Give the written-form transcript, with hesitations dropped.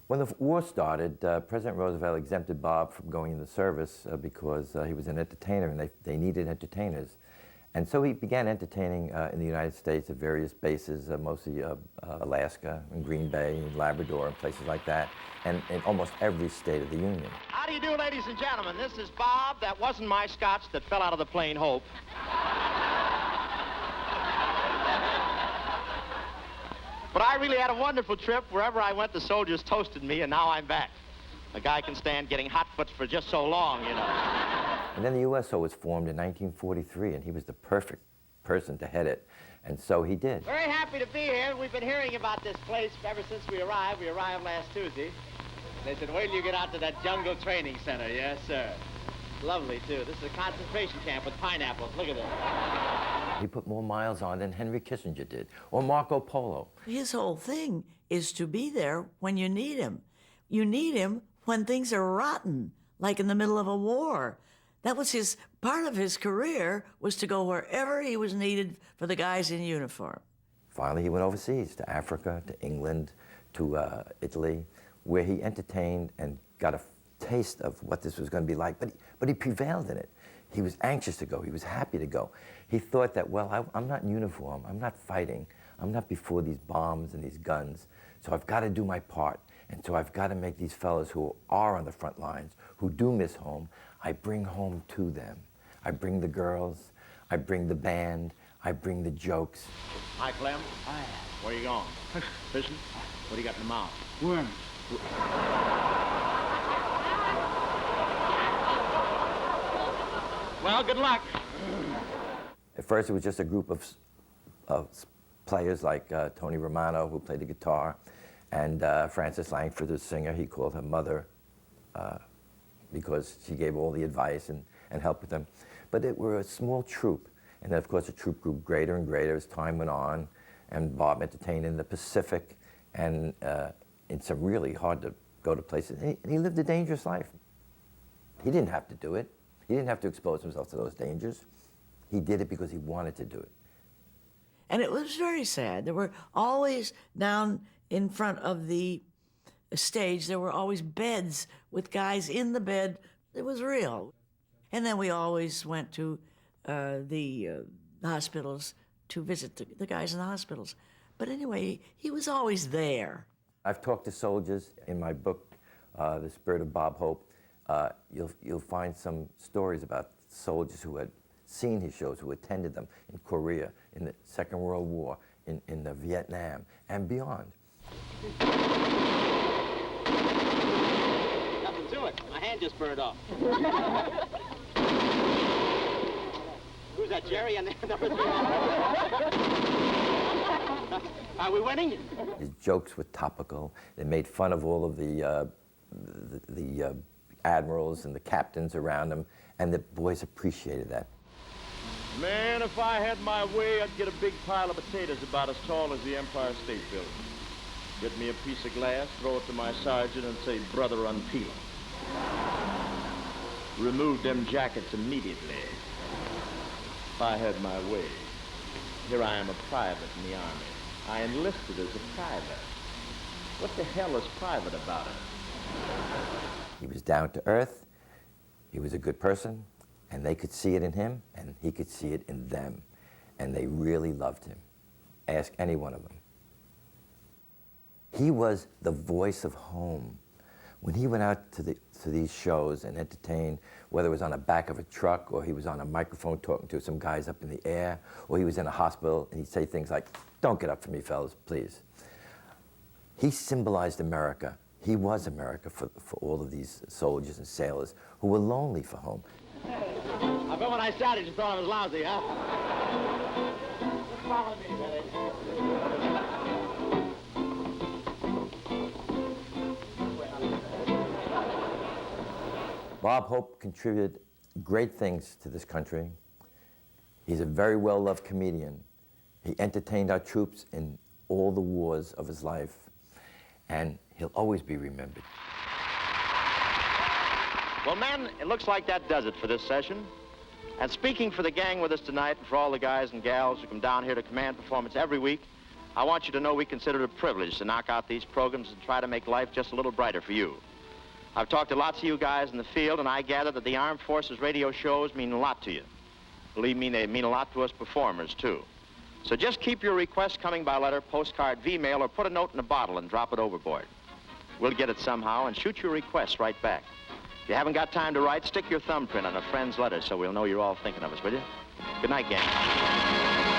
When the war started, President Roosevelt exempted Bob from going in the service because he was an entertainer and they needed entertainers. And so he began entertaining in the United States at various bases, mostly Alaska and Green Bay and Labrador and places like that, and in almost every state of the Union. How do you do, ladies and gentlemen? This is Bob. That wasn't my scotch that fell out of the plane Hope. But I really had a wonderful trip. Wherever I went, the soldiers toasted me, and now I'm back. A guy can stand getting hot foots for just so long, you know. And then the USO was formed in 1943, and he was the perfect person to head it. And so he did. Very happy to be here. We've been hearing about this place ever since we arrived. We arrived last Tuesday. They said, wait till you get out to that jungle training center. Yes, sir. Lovely, too. This is a concentration camp with pineapples. Look at this. He put more miles on than Henry Kissinger did, or Marco Polo. His whole thing is to be there when you need him. You need him when things are rotten, like in the middle of a war. That was part of his career, was to go wherever he was needed for the guys in uniform. Finally, he went overseas, to Africa, to England, to Italy, where he entertained and got a taste of what this was going to be like, but he prevailed in it. He was anxious to go. He was happy to go. He thought that, well, I'm not in uniform. I'm not fighting. I'm not before these bombs and these guns. So I've got to do my part. And so I've got to make these fellas who are on the front lines, who do miss home, I bring home to them. I bring the girls. I bring the band. I bring the jokes. Hi, Clem. Hi. Where you going? Fishing? What do you got in the mouth? Worms. Well, good luck. At first, it was just a group of players like Tony Romano, who played the guitar, and Frances Langford, the singer. He called her mother because she gave all the advice and helped with them. But it were a small troupe. And then, of course, the troupe grew greater and greater as time went on. And Bob entertained in the Pacific and in some really hard-to-go-to places. And he lived a dangerous life. He didn't have to do it. He didn't have to expose himself to those dangers. He did it because he wanted to do it. And it was very sad. There were always, down in front of the stage, there were always beds with guys in the bed. It was real. And then we always went to the hospitals to visit the guys in the hospitals. But anyway, he was always there. I've talked to soldiers in my book, The Spirit of Bob Hope. You'll find some stories about soldiers who had seen his shows, who attended them in Korea, in the Second World War, in the Vietnam, and beyond. Nothing to it. My hand just burned off. Who's that, Jerry? And number 3. Are we winning? His jokes were topical. They made fun of all of the admirals and the captains around him, and the boys appreciated that. Man, if I had my way, I'd get a big pile of potatoes about as tall as the Empire State Building. Get me a piece of glass, throw it to my sergeant, and say, brother, unpeel 'em. Remove them jackets immediately. If I had my way. Here I am a private in the Army. I enlisted as a private. What the hell is private about it? He was down to earth. He was a good person. And they could see it in him, and he could see it in them. And they really loved him. Ask any one of them. He was the voice of home. When he went out to these shows and entertained, whether it was on the back of a truck or he was on a microphone talking to some guys up in the air, or he was in a hospital and he'd say things like, "Don't get up for me, fellas, please." He symbolized America. He was America for all of these soldiers and sailors who were lonely for home. I bet when I started, you thought I was lousy, huh? Just follow me, Billy. Bob Hope contributed great things to this country. He's a very well-loved comedian. He entertained our troops in all the wars of his life, and he'll always be remembered. Well, men, it looks like that does it for this session. And speaking for the gang with us tonight, and for all the guys and gals who come down here to Command Performance every week, I want you to know we consider it a privilege to knock out these programs and try to make life just a little brighter for you. I've talked to lots of you guys in the field, and I gather that the Armed Forces radio shows mean a lot to you. Believe me, they mean a lot to us performers, too. So just keep your requests coming by letter, postcard, V-mail, or put a note in a bottle and drop it overboard. We'll get it somehow and shoot your requests right back. If you haven't got time to write, stick your thumbprint on a friend's letter so we'll know you're all thinking of us, will you? Good night, gang.